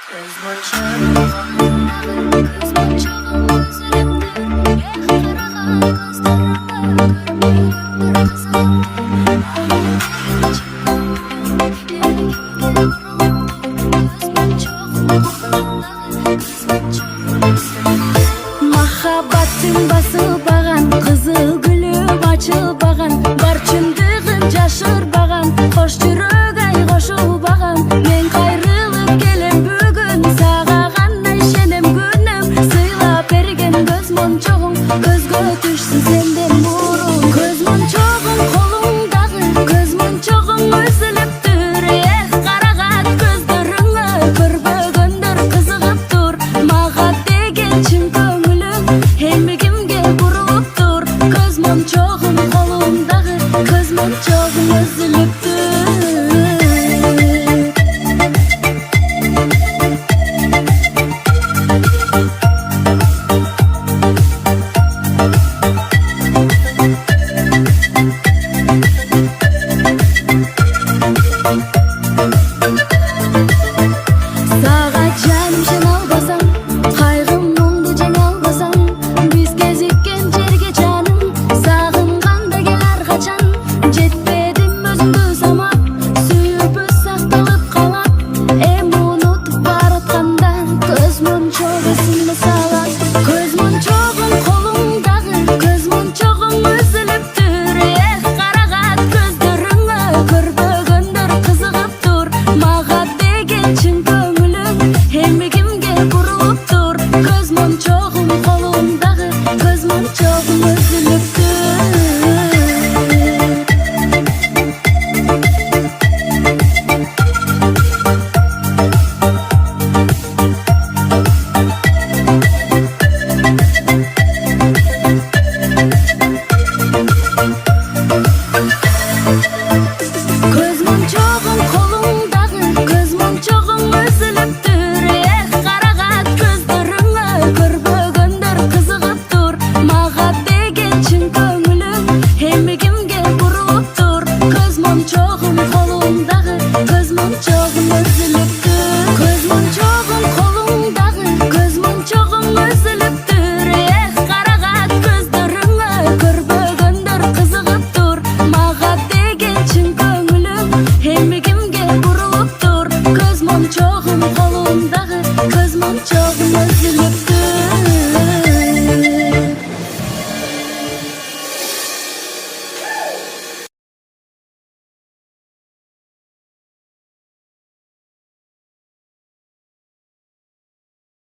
Махаббаттың басылбаған, қызыл гүлі açылбаған, бар чындығын жашырбаған, қош жүрек ай қошылбаған. Мен қайрылып келем бүгін, сағағандай шенем күнім, сыйлап берген көз моншоғың, көзге түшсін сенден бұрын. Көз моншоғың қолыңдағы, көз моншоғың үзіліп тұр, қарағат көздеріңі көрбөгөндөр қызығып тұр. Маға деген чын көңілің емігімге бұрылып тұр. Көз моншоғың қолыңдағы, көз моншоғың үзіліп тұр. Сағат жаным сен албасаң, қайғым мұңды жеңе албасаң, біз кезіккен жерге жаным, сағынғанда кел әрқашан. Жетпедім өзіңді самап, сүйіп сақталып қалап, ұнытып баратқанда көз моншоғы сынды салат. Көз моншоғың қолыңдағы, көз моншоғың үзіліп тұр, қарағат көздеріңі көрбөгөндөр қызығып тұр. Маға деген чын көңілің емігімге бұрылып тұр. Көз моншоғың қолыңдағы, көз моншоғың үзіліп тұр. Көз моншоғың қолыңдағы, көз моншоғың үзіліп тұр, қарағат көздеріңі көрбөгөндөр қызығып тұр. Маға деген чын көңілің емігімге бұрылып тұр. Көз моншоғың қолыңдағы, көз моншоғың үзіліп тұр. Көз моншоғың қолыңдағы, көз моншоғың үзіліп тұр, қарағат көздеріңі көрбөгөндөр қызығып тұр. Маға деген чын көңілің емігімге бұрылып тұр. Көз моншоғың қолыңдағы.